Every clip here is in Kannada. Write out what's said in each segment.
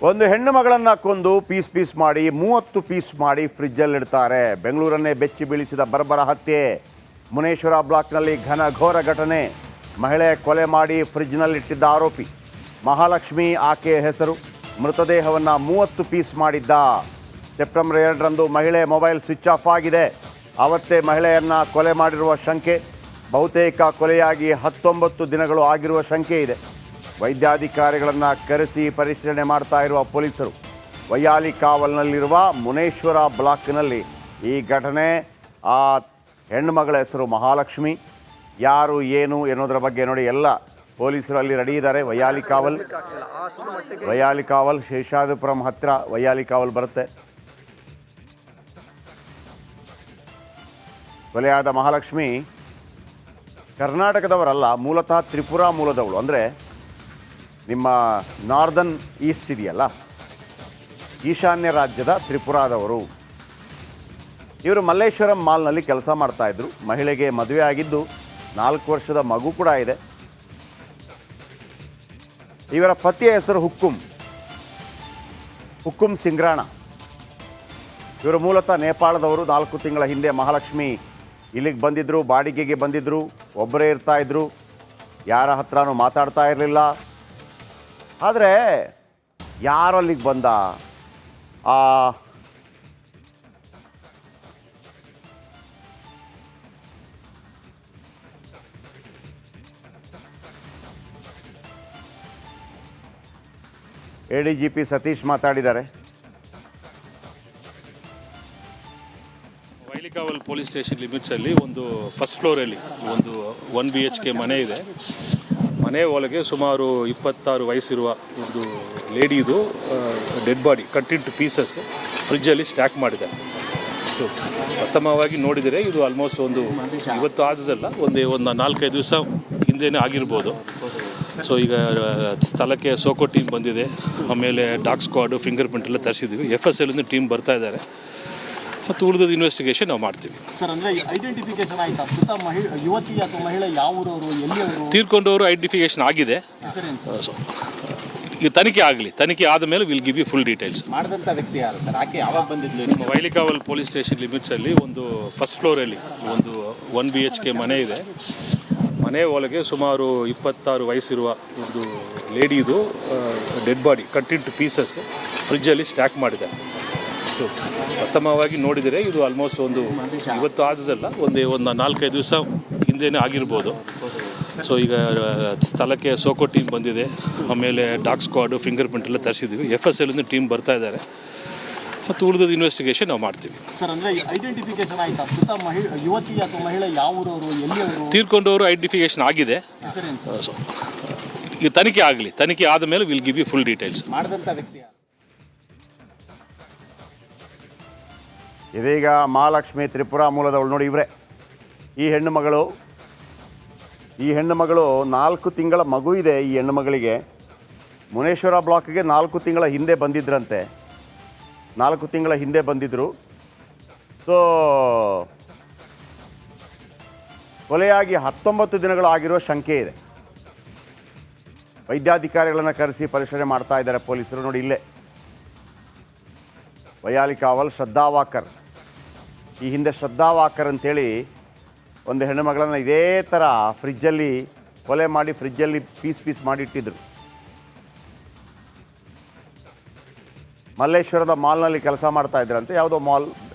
ಒಂದು ಹೆಣ್ಣು ಮಗಳನ್ನು ಕೊಂದು ಪೀಸ್ ಮಾಡಿ 30 ಪೀಸ್ ಮಾಡಿ ಫ್ರಿಜ್ಜಲ್ಲಿ ಇಡ್ತಾರೆ. ಬೆಂಗಳೂರನ್ನೇ ಬೆಚ್ಚಿ ಬೀಳಿಸಿದ ಬರ್ಬರ ಹತ್ಯೆ. ಮುನೇಶ್ವರ ಬ್ಲಾಕ್ನಲ್ಲಿ ಘೋರ ಘಟನೆ. ಮಹಿಳೆ ಕೊಲೆ ಮಾಡಿ ಫ್ರಿಜ್ನಲ್ಲಿಟ್ಟಿದ್ದ ಆರೋಪಿ ಮಹಾಲಕ್ಷ್ಮಿ ಆಕೆಯ ಹೆಸರು. ಮೃತದೇಹವನ್ನು 30 ಪೀಸ್ ಮಾಡಿದ್ದ. ಸೆಪ್ಟೆಂಬರ್ 2ರಂದು ಮಹಿಳೆ ಮೊಬೈಲ್ ಸ್ವಿಚ್ ಆಫ್ ಆಗಿದೆ. ಅವತ್ತೇ ಮಹಿಳೆಯನ್ನು ಕೊಲೆ ಮಾಡಿರುವ ಶಂಕೆ. ಬಹುತೇಕ ಕೊಲೆಯಾಗಿ 19 ದಿನಗಳು ಆಗಿರುವ ಶಂಕೆ ಇದೆ. ವೈದ್ಯಾಧಿಕಾರಿಗಳನ್ನು ಕರೆಸಿ ಪರಿಶೀಲನೆ ಮಾಡ್ತಾ ಇರುವ ಪೊಲೀಸರು. ವೈಯಾಲಿ ಕಾವಲ್ನಲ್ಲಿರುವ ಮುನೇಶ್ವರ ಬ್ಲಾಕ್ನಲ್ಲಿ ಈ ಘಟನೆ. ಆ ಹೆಣ್ಣುಮಗಳ ಹೆಸರು ಮಹಾಲಕ್ಷ್ಮಿ. ಯಾರು ಏನು ಎನ್ನುವುದರ ಬಗ್ಗೆ ನೋಡಿ, ಎಲ್ಲ ಪೊಲೀಸರು ಅಲ್ಲಿ ರೆಡಿ ಇದ್ದಾರೆ. ವೈಯಾಲಿ ಕಾವಲ್ ಶೇಷಾದ್ರಿಪುರಂ ಹತ್ತಿರ ವೈಯಾಲಿ ಕಾವಲ್ ಬರುತ್ತೆ. ಕೊಲೆಯಾದ ಮಹಾಲಕ್ಷ್ಮಿ ಕರ್ನಾಟಕದವರಲ್ಲ, ಮೂಲತಃ ತ್ರಿಪುರಾ ಮೂಲದವಳು. ಅಂದರೆ ನಿಮ್ಮ ನಾರ್ದನ್ ಈಸ್ಟ್ ಇದೆಯಲ್ಲ, ಈಶಾನ್ಯ ರಾಜ್ಯದ ತ್ರಿಪುರಾದವರು. ಇವರು ಮಲ್ಲೇಶ್ವರಂ ಮಾಲ್ನಲ್ಲಿ ಕೆಲಸ ಮಾಡ್ತಾಯಿದ್ರು. ಮಹಿಳೆಗೆ ಮದುವೆ ಆಗಿದ್ದು 4 ವರ್ಷದ ಮಗು ಕೂಡ ಇದೆ. ಇವರ ಪತಿಯ ಹೆಸರು ಹುಕ್ಕುಂ ಸಿಂಗ್ರಾಣ. ಇವರು ಮೂಲತಃ ನೇಪಾಳದವರು. 4 ತಿಂಗಳ ಹಿಂದೆ ಮಹಾಲಕ್ಷ್ಮಿ ಇಲ್ಲಿಗೆ ಬಂದಿದ್ದರು, ಬಾಡಿಗೆಗೆ ಬಂದಿದ್ದರು. ಒಬ್ಬರೇ ಇರ್ತಾಯಿದ್ರು, ಯಾರ ಹತ್ರನೂ ಮಾತಾಡ್ತಾ ಇರಲಿಲ್ಲ. ಆದರೆ ಯಾರು ಅಲ್ಲಿಗೆ ಬಂದ? ADGP ಸತೀಶ್ ಮಾತಾಡಿದ್ದಾರೆ. ವೈಲಿಕಾವಲ್ ಪೊಲೀಸ್ ಸ್ಟೇಷನ್ ಲಿಮಿಟ್ಸಲ್ಲಿ ಒಂದು ಫಸ್ಟ್ ಫ್ಲೋರಲ್ಲಿ ಒಂದು 1 BHK ಮನೆ ಇದೆ. ಮನೆ ಒಳಗೆ ಸುಮಾರು 26 ವಯಸ್ಸಿರುವ ಒಂದು ಲೇಡಿದು dead body cut into pieces ಫ್ರಿಜ್ಜಲ್ಲಿ ಸ್ಟ್ಯಾಕ್ ಮಾಡಿದೆ. ಪ್ರಥಮವಾಗಿ ನೋಡಿದರೆ ಇದು ಆಲ್ಮೋಸ್ಟ್ ಇವತ್ತು ಆದದಲ್ಲ, ಒಂದು 4-5 ದಿವಸ ಹಿಂದೆನೇ ಆಗಿರ್ಬೋದು. ಸೊ ಈಗ ಸ್ಥಳಕ್ಕೆ ಸೋಕೋ ಟೀಮ್ ಬಂದಿದೆ. ಆಮೇಲೆ ಡಾಗ್ ಸ್ಕ್ವಾಡು, ಫಿಂಗರ್ ಪ್ರಿಂಟ್ ಎಲ್ಲ ತರಿಸಿದ್ದೀವಿ. FSL ಟೀಮ್ ಬರ್ತಾ ಇದ್ದಾರೆ. ಮತ್ತು ಉಳಿದ ಇನ್ವೆಸ್ಟಿಗೇಷನ್ ನಾವು ಮಾಡ್ತೀವಿ. ಸರ್, ಅಂದರೆ ಐಡೆಂಟಿಫಿಕೇಶನ್ ಆಯಿತಾ? ಯುವತಿ ಅಥವಾ ಮಹಿಳೆ ಯಾವ ಊರವರು, ಎಲ್ಲಿಯವರು? ತೀರ್ಕೊಂಡವರು ಐಡೆಂಟಿಫಿಕೇಶನ್ ಆಗಿದೆ. ಈಗ ತನಿಖೆ ಆದ ಮೇಲೆ will give you full details. ಮಾಡಿದಂಥ ವ್ಯಕ್ತಿ ಯಾರು ಸರ್? ಆಕೆ ಯಾವಾಗ ಬಂದಿದ್ಲು? ನಮ್ಮ ವೈಲಿಕಾವಲ್ ಪೊಲೀಸ್ ಸ್ಟೇಷನ್ ಲಿಮಿಟ್ಸಲ್ಲಿ ಒಂದು ಫಸ್ಟ್ ಫ್ಲೋರಲ್ಲಿ ಒಂದು 1 BHK ಮನೆ ಇದೆ. ಮನೆ ಒಳಗೆ ಸುಮಾರು 26 ವಯಸ್ಸಿರುವ ಒಂದು ಲೇಡಿದು dead body cut into pieces ಫ್ರಿಜ್ಜಲ್ಲಿ ಸ್ಟ್ಯಾಕ್ ಮಾಡಿದೆ. ಪ್ರಥಮವಾಗಿ ನೋಡಿದರೆ ಇದು ಆಲ್ಮೋಸ್ಟ್ ಇವತ್ತು ಆದದಲ್ಲ, ಒಂದು 4-5 ದಿವಸ ಹಿಂದೆನೇ ಆಗಿರ್ಬೋದು. ಸೊ ಈಗ ಸ್ಥಳಕ್ಕೆ ಸೋಕೋ ಟೀಮ್ ಬಂದಿದೆ. ಆಮೇಲೆ ಡಾಗ್ ಸ್ಕ್ವಾಡು, ಫಿಂಗರ್ ಪ್ರಿಂಟ್ ಎಲ್ಲ ತರಿಸಿದ್ದೀವಿ. FSL ಟೀಮ್ ಬರ್ತಾ ಇದ್ದಾರೆ. ಮತ್ತು ಉಳಿದ ಇನ್ವೆಸ್ಟಿಗೇಷನ್ ನಾವು ಮಾಡ್ತೀವಿ. ಸರ್, ಅಂದರೆ ಐಡೆಂಟಿಫಿಕೇಶನ್ ಆಯಿತಾ? ಯುವತಿ ಅಥವಾ ಮಹಿಳೆ ಯಾವ ಊರವರು, ಎಲ್ಲಿಯವರು? ತೀರ್ಕೊಂಡವರು ಐಡೆಂಟಿಫಿಕೇಶನ್ ಆಗಿದೆ. ಸೊ ಈಗ ತನಿಖೆ ಆದ ಮೇಲೆ will give you full details. ಮಾಡಿದಂಥ ವ್ಯಕ್ತಿ ಯಾರು? ಇದೀಗ ಮಹಾಲಕ್ಷ್ಮಿ ತ್ರಿಪುರಾ ಮೂಲದವಳು ನೋಡಿ, ಇವರೇ ಈ ಹೆಣ್ಣು ಮಗಳು. 4 ತಿಂಗಳ ಮಗು ಇದೆ ಈ ಹೆಣ್ಣು ಮಗಳಿಗೆ. ಮುನೇಶ್ವರ ಬ್ಲಾಕ್ಗೆ 4 ತಿಂಗಳ ಹಿಂದೆ ಬಂದಿದ್ರಂತೆ. 4 ತಿಂಗಳ ಹಿಂದೆ ಬಂದಿದ್ದರು. ಸೊ ಕೊಲೆಯಾಗಿ 19 ದಿನಗಳು ಆಗಿರುವ ಶಂಕೆ ಇದೆ. ವೈದ್ಯಾಧಿಕಾರಿಗಳನ್ನು ಕರೆಸಿ ಪರಿಶೀಲನೆ ಮಾಡ್ತಾ ಇದ್ದಾರೆ ಪೊಲೀಸರು. ನೋಡಿ, ಇಲ್ಲೇ ವೈಯಾಲಿ ಕಾವಲ್ ಶ್ರದ್ಧಾ ವಾಕರ್. ಈ ಹಿಂದೆ ಶ್ರದ್ಧಾ ವಾಕರ್ ಅಂತೇಳಿ ಒಂದು ಹೆಣ್ಣು ಮಗಳನ್ನು ಇದೇ ಥರ ಫ್ರಿಜ್ಜಲ್ಲಿ ಕೊಲೆ ಮಾಡಿ ಫ್ರಿಜ್ಜಲ್ಲಿ ಪೀಸ್ ಮಾಡಿ ಇಟ್ಟಿದ್ರು. ಮಲ್ಲೇಶ್ವರದ ಮಾಲ್ನಲ್ಲಿ ಕೆಲಸ ಮಾಡ್ತಾ ಇದ್ರಂತೆ. ಯಾವುದೋ ಮಾಲ್,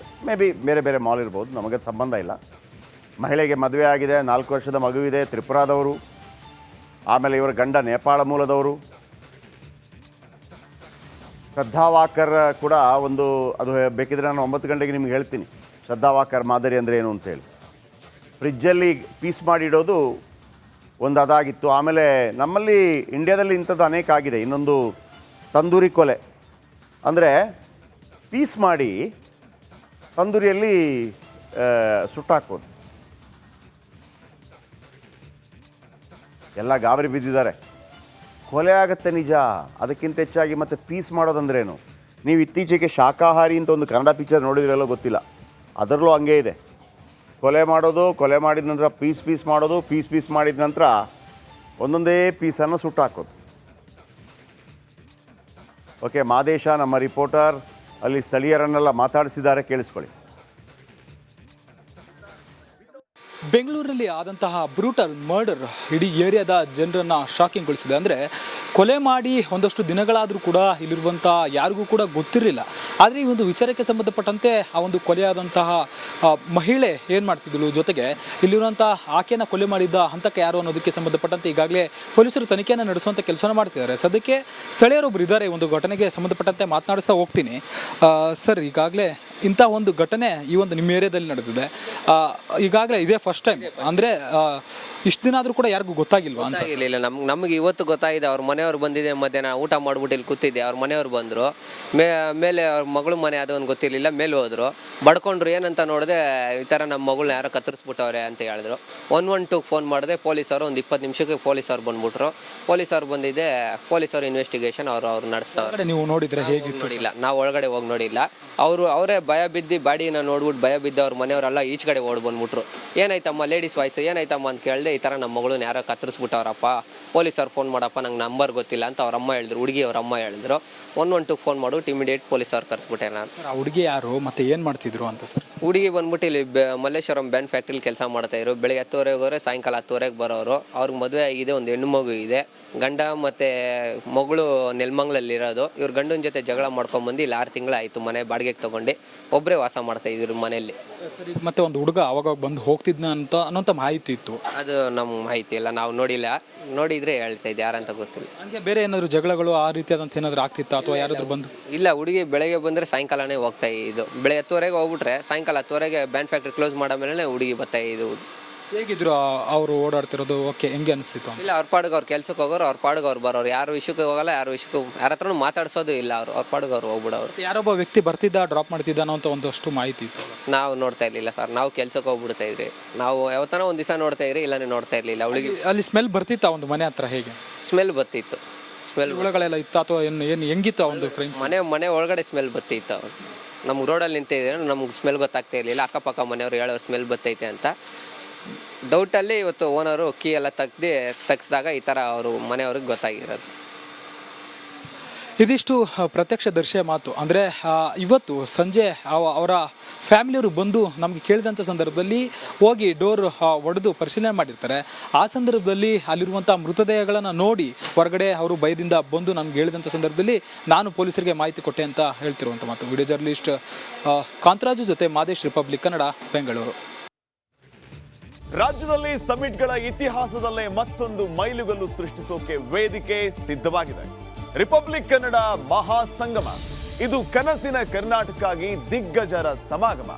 ಮೇ ಬಿ ಬೇರೆ ಮಾಲ್ ಇರ್ಬೋದು, ನಮಗೆ ಸಂಬಂಧ ಇಲ್ಲ. ಮಹಿಳೆಗೆ ಮದುವೆ ಆಗಿದೆ, 4 ವರ್ಷದ ಮಗುವಿದೆ, ತ್ರಿಪುರಾದವರು. ಆಮೇಲೆ ಇವರ ಗಂಡ ನೇಪಾಳ ಮೂಲದವರು. ಶ್ರದ್ಧಾ ವಾಕರ್ ಕೂಡ ಅದು ಬೇಕಿದ್ರೆ ನಾನು 9 ಗಂಟೆಗೆ ನಿಮ್ಗೆ ಹೇಳ್ತೀನಿ, ಶ್ರದ್ಧಾ ವಾಕರ್ ಮಾದರಿ ಅಂದರೆ ಏನು ಅಂತೇಳಿ. ಫ್ರಿಜ್ಜಲ್ಲಿ ಪೀಸ್ ಮಾಡಿಡೋದು ಅದಾಗಿತ್ತು. ಆಮೇಲೆ ನಮ್ಮಲ್ಲಿ ಇಂಡಿಯಾದಲ್ಲಿ ಇಂಥದ್ದು ಅನೇಕ ಆಗಿದೆ. ಇನ್ನೊಂದು ತಂದೂರಿ ಕೊಲೆ, ಅಂದರೆ ಪೀಸ್ ಮಾಡಿ ತಂದೂರಿಯಲ್ಲಿ ಸುಟ್ಟಾಕೋದು. ಎಲ್ಲ ಗಾಬರಿ ಬಿದ್ದಿದ್ದಾರೆ. ಕೊಲೆ ಆಗುತ್ತೆ ನಿಜ, ಅದಕ್ಕಿಂತ ಹೆಚ್ಚಾಗಿ ಮತ್ತೆ ಪೀಸ್ ಮಾಡೋದಂದ್ರೇನು? ನೀವು ಇತ್ತೀಚೆಗೆ ಶಾಕಾಹಾರಿ ಅಂತ ಒಂದು ಕನ್ನಡ ಪಿಕ್ಚರ್ ನೋಡಿದ್ರೆಲ್ಲೋ ಗೊತ್ತಿಲ್ಲ, ಅದರಲ್ಲೂ ಹಂಗೆ ಇದೆ. ಕೊಲೆ ಮಾಡಿದ ನಂತರ ಪೀಸ್ ಮಾಡೋದು, ಪೀಸ್ ಮಾಡಿದ ನಂತರ ಒಂದೊಂದೇ ಪೀಸನ್ನು ಸುಟ್ಟಾಕೋದು. ಓಕೆ, ಮಾದೇಶ ನಮ್ಮ ರಿಪೋರ್ಟರ್ ಅಲ್ಲಿ ಸ್ಥಳೀಯರನ್ನೆಲ್ಲ ಮಾತಾಡಿಸಿದ್ದಾರೆ, ಕೇಳಿಸ್ಕೊಳ್ಳಿ. ಬೆಂಗಳೂರಿನಲ್ಲಿ ಆದಂತಹ ಬ್ರೂಟಲ್ ಮರ್ಡರ್ ಇಡೀ ಏರಿಯಾದ ಜನರನ್ನು ಶಾಕಿಂಗ್ಗೊಳಿಸಿದೆ. ಅಂದರೆ ಕೊಲೆ ಮಾಡಿ ಒಂದಷ್ಟು ದಿನಗಳಾದರೂ ಕೂಡ ಇಲ್ಲಿರುವಂಥ ಯಾರಿಗೂ ಕೂಡ ಗೊತ್ತಿರಲಿಲ್ಲ. ಆದರೆ ಈ ಒಂದು ವಿಚಾರಕ್ಕೆ ಸಂಬಂಧಪಟ್ಟಂತೆ ಆ ಒಂದು ಕೊಲೆಯಾದಂತಹ ಮಹಿಳೆ ಏನು ಮಾಡ್ತಿದ್ದಳು, ಜೊತೆಗೆ ಇಲ್ಲಿರುವಂಥ ಆಕೆಯನ್ನು ಕೊಲೆ ಮಾಡಿದ್ದ ಹಂತಕ್ಕೆ ಯಾರು ಅನ್ನೋದಕ್ಕೆ ಸಂಬಂಧಪಟ್ಟಂತೆ ಈಗಾಗಲೇ ಪೊಲೀಸರು ತನಿಖೆಯನ್ನು ನಡೆಸುವಂಥ ಕೆಲಸನ ಮಾಡ್ತಿದ್ದಾರೆ. ಸದ್ಯಕ್ಕೆ ಸ್ಥಳೀಯರೊಬ್ಬರು ಇದ್ದಾರೆ, ಈ ಒಂದು ಘಟನೆಗೆ ಸಂಬಂಧಪಟ್ಟಂತೆ ಮಾತನಾಡಿಸ್ತಾ ಹೋಗ್ತೀನಿ. ಸರ್, ಈಗಾಗಲೇ ಇಂಥ ಒಂದು ಘಟನೆ ಈ ಒಂದು ನಿಮ್ಮ ಏರಿಯಾದಲ್ಲಿ ನಡೆದಿದೆ. ಈಗಾಗಲೇ ಇದೇ ಫಸ್ಟ್ ಟೈಮ್, ಅಂದರೆ ಇಷ್ಟು ದಿನ ಆದರೂ ಕೂಡ ಯಾರಿಗೂ ಗೊತ್ತಾಗಿಲ್ವಾ ಅಂತ? ಇಲ್ಲ, ನಮಗೆ ಇವತ್ತು ಗೊತ್ತಾಗಿದೆ. ಅವ್ರ ಮನೆಯವ್ರು ಬಂದಿದೆ, ಮಧ್ಯಾಹ್ನ ಊಟ ಮಾಡ್ಬಿಟ್ಟು ಇಲ್ಲಿ ಕೂತಿದ್ದೆ. ಅವ್ರ ಮನೆಯವ್ರು ಬಂದರು, ಮೇಲೆ ಅವ್ರ ಮಗಳು ಮನೆ ಅದೊಂದು ಗೊತ್ತಿರಲಿಲ್ಲ, ಮೇಲೆ ಹೋದರು, ಬಡ್ಕೊಂಡ್ರು. ಏನಂತ ನೋಡಿದೆ, ಈ ಥರ ನಮ್ಮ ಮಗಳನ್ನ ಯಾರೋ ಕತ್ತರಿಸ್ಬಿಟ್ಟವ್ರೆ ಅಂತ ಹೇಳಿದ್ರು. 112 ಫೋನ್ ಮಾಡಿದೆ. ಪೊಲೀಸರು ಒಂದು 20 ನಿಮಿಷಕ್ಕೆ ಪೊಲೀಸರು ಬಂದ್ಬಿಟ್ರು. ಪೊಲೀಸರು ಬಂದಿದ್ದೆ, ಪೊಲೀಸರು ಇನ್ವೆಸ್ಟಿಗೇಷನ್ ಅವ್ರು ನಡೆಸ್ತಾರೆ. ನೀವು ನೋಡಿದ್ರೆ ಹೇಗಿತ್ತು? ನೋಡಿಲ್ಲ, ನಾವು ಒಳಗಡೆ ಹೋಗಿ ನೋಡಿಲ್ಲ. ಅವರೇ ಭಯ ಬಿದ್ದು ಬಾಡಿನ ನೋಡ್ಬಿಟ್ಟು ಭಯ ಬಿದ್ದು ಅವ್ರ ಮನೆಯವರೆಲ್ಲ ಈಚೆ ಕಡೆ ಓಡ್ ಬಂದ್ಬಿಟ್ರು. ಏನಾಯ್ತಮ್ಮ, ಲೇಡೀಸ್ ವಾಯ್ಸ್ ಏನಾಯ್ತಮ್ಮ ಅಂತ ಕೇಳಿದೆ. ಈ ಥರ ನಮ್ಮ ಮಗಳನ್ನ ಯಾರೋ ಕತ್ತರಿಸ್ಬಿಟ್ಟವ್ರಪ್ಪ, ಪೊಲೀಸರು ಫೋನ್ ಮಾಡಪ್ಪ, ನಂಗೆ ನಂಬರ್ ಗೊತ್ತಿಲ್ಲ ಅಂತ ಅವ್ರ ಅಮ್ಮ ಹೇಳಿದ್ರು. ಹುಡುಗಿ ಅವ್ರ ಅಮ್ಮ ಹೇಳಿದ್ರು. 112 ಫೋನ್ ಮಾಡ್ಬಿಟ್ಟು ಇಮಿಡಿಯೇಟ್ ಪೊಲೀಸರು ಕರೆಸ್ಬಿಟ್ಟೆ ನಾನು. ಸರ್, ಆ ಹುಡುಗಿ ಯಾರು ಮತ್ತೆ ಏನು ಮಾಡ್ತಿದ್ರು ಅಂತ? ಸರ್, ಹುಡುಗಿ ಬಂದ್ಬಿಟ್ಟು ಇಲ್ಲಿ ಮಲ್ಲೇಶ್ವರಂ ಬ್ಯಾನ್ ಫ್ಯಾಕ್ಟ್ರಿಲಿ ಕೆಲಸ ಮಾಡ್ತಾಯಿದ್ರು. ಬೆಳಗ್ಗೆ 10:30 ಹೋದ್ರೆ ಸಾಯಂಕಾಲ 10:00 ಬರೋರು. ಅವ್ರಿಗೆ ಮದುವೆ ಆಗಿದೆ, ಒಂದು ಹೆಣ್ಣು ಮಗು ಇದೆ. ಗಂಡ ಮತ್ತು ಮಗಳು ನೆಲಮಂಗಲಲ್ಲಿರೋದು. ಇವ್ರ ಗಂಡನ ಜೊತೆ ಜಗಳ ಮಾಡ್ಕೊಂಬಂದು ಇಲ್ಲಿ 6 ತಿಂಗಳಾಯಿತು ಮನೆ ಬಾಡಿಗೆಗೆ ತೊಗೊಂಡು ಒಬ್ಬರೇ ವಾಸ ಮಾಡ್ತಾಯಿದ್ರು ಮನೆಯಲ್ಲಿ. ಸರಿ, ಮತ್ತೆ ಒಂದು ಹುಡುಗ ಅವಾಗ ಬಂದು ಹೋಗ್ತಿದ್ನ ಅನ್ನೋಂಥ ಮಾಹಿತಿ ಇತ್ತು. ಅದು ನಮ್ಮ ಮಾಹಿತಿ ಇಲ್ಲ, ನಾವು ನೋಡಿಲ್ಲ. ನೋಡಿದರೆ ಹೇಳ್ತಾ ಇದ್ದೆ, ಯಾರಂತ ಗೊತ್ತಿಲ್ಲ. ಹಂಗೆ ಬೇರೆ ಏನಾದರೂ ಜಗಳಗಳು ಆ ರೀತಿಯಾದಂಥ ಏನಾದರೂ ಆಗ್ತಿತ್ತಾ ಅಥವಾ ಯಾರಾದರೂ ಬಂದು? ಇಲ್ಲ, ಹುಡುಗಿ ಬೆಳಗ್ಗೆ ಬಂದರೆ ಸಾಯಂಕಾಲನೇ ಹೋಗ್ತಾ ಇದ್ದು. ಬೆಳಗ್ಗೆ 10:00 ಹೋಗ್ಬಿಟ್ರೆ ಸಾಯಂಕಾಲ 10:00 ಬ್ಯಾನ್ ಫ್ಯಾಕ್ಟ್ರಿ ಕ್ಲೋಸ್ ಮಾಡೋ ಮೇಲೆ ಹುಡುಗಿ ಬರ್ತಾ ಇದ್ದು. ಹೇಗಿದ್ರು ಅವರು ಓಡಾಡ್ತಿರೋದು? ಓಕೆ, ಹೆಂಗೆ ಅನಿಸ್ತಿತ್ತು? ಇಲ್ಲ, ಅವ್ರ ಪಾಡಿಗೆ ಅವ್ರು ಕೆಲ್ಸಕ್ಕೆ ಹೋಗೋರು, ಅವ್ರ ಪಾಡಿಗೆ ಅವ್ರು ಬರೋರು. ಯಾರು ವಿಷಯಕ್ಕೆ ಹೋಗಲ್ಲ, ಯಾರ ಹತ್ರನೂ ಮಾತಾಡ್ಸೋದು ಇಲ್ಲ. ಅವ್ರ ಪಾಡಿಗೆ ಅವ್ರು ಹೋಗ್ಬಿಡೋರು. ಯಾರೊಬ್ಬ ವ್ಯಕ್ತಿ ಬರ್ತಿದ್ದ, ಡ್ರಾಪ್ ಮಾಡ್ತಿದ್ದ ಅನ್ನೋ ಒಂದಷ್ಟು ಮಾಹಿತಿ ಇತ್ತು. ನಾವು ನೋಡ್ತಾ ಇರಲಿಲ್ಲ ಸರ್, ನಾವು ಕೆಲ್ಸಕ್ಕೆ ಹೋಗ್ಬಿಡ್ತಾ ಇದ್ರಿ. ನಾವು ಯಾವತ್ತನ ಒಂದು ದಿವಸ ನೋಡ್ತಾ ಇದ್ರಿ, ಇಲ್ಲಾನೆ ನೋಡ್ತಾ ಇರಲಿಲ್ಲ. ಅವಳಿಗೆ ಅಲ್ಲಿ ಸ್ಮೆಲ್ ಬರ್ತಿತ್ತ ಒಂದು ಮನೆ ಹತ್ರ? ಹೇಗೆ ಸ್ಮೆಲ್ ಬರ್ತಿತ್ತು? ಸ್ಮೆಲ್ ಹುಳುಗಳೆಲ್ಲ ಇತ್ತು ಅಥವಾ ಏನು ಹೆಂಗಿತ್ತು ಒಂದು ಕ್ರೈಮ್? ಮನೆ ಒಳಗಡೆ ಸ್ಮೆಲ್ ಬರ್ತಿತ್ತು. ನಮ್ಗೆ ರೋಡಲ್ಲಿ ನಿಂತಿದ್ರೆ ನಮ್ಗೆ ಸ್ಮೆಲ್ ಗೊತ್ತಾಗ್ತಾ ಇರಲಿಲ್ಲ. ಅಕ್ಕಪಕ್ಕ ಮನೆಯವರು ಹೇಳೋರು ಸ್ಮೆಲ್ ಬರ್ತೈತೆ ಅಂತ. ಡೌಟಲ್ಲಿ ಇವತ್ತು ಓನರು ಕೀ ಎಲ್ಲ ತೆಗ್ಸಿದಾಗ ಈ ಥರ ಅವರು ಮನೆಯವ್ರಿಗೆ ಗೊತ್ತಾಗಿರೋದು. ಇದಿಷ್ಟು ಪ್ರತ್ಯಕ್ಷದರ್ಶಿಯ ಮಾತು. ಅಂದರೆ ಇವತ್ತು ಸಂಜೆ ಅವರ ಫ್ಯಾಮಿಲಿಯವರು ಬಂದು ನಮಗೆ ಕೇಳಿದಂಥ ಸಂದರ್ಭದಲ್ಲಿ ಹೋಗಿ ಡೋರ್ ಒಡೆದು ಪರಿಶೀಲನೆ ಮಾಡಿರ್ತಾರೆ. ಆ ಸಂದರ್ಭದಲ್ಲಿ ಅಲ್ಲಿರುವಂಥ ಮೃತದೇಹಗಳನ್ನು ನೋಡಿ ಹೊರಗಡೆ ಅವರು ಭಯದಿಂದ ಬಂದು ನಮ್ಗೆ ಹೇಳಿದಂಥ ಸಂದರ್ಭದಲ್ಲಿ ನಾನು ಪೊಲೀಸರಿಗೆ ಮಾಹಿತಿ ಕೊಟ್ಟೆ ಅಂತ ಹೇಳ್ತಿರುವಂಥ ಮಾತು. ವಿಡಿಯೋ ಜರ್ನಲಿಸ್ಟ್ ಕಾಂತರಾಜು ಜೊತೆ ಮಾದೇಶ್, ರಿಪಬ್ಲಿಕ್ ಕನ್ನಡ, ಬೆಂಗಳೂರು. ರಾಜ್ಯದಲ್ಲಿ ಸಮಿಟ್ಗಳ ಇತಿಹಾಸದಲ್ಲೇ ಮತ್ತೊಂದು ಮೈಲುಗಲ್ಲು ಸೃಷ್ಟಿಸೋಕೆ ವೇದಿಕೆ ಸಿದ್ಧವಾಗಿದೆ. ರಿಪಬ್ಲಿಕ್ ಕನ್ನಡ ಮಹಾಸಂಗಮ. ಇದು ಕನಸಿನ ಕರ್ನಾಟಕಕ್ಕಾಗಿ ದಿಗ್ಗಜರ ಸಮಾಗಮ.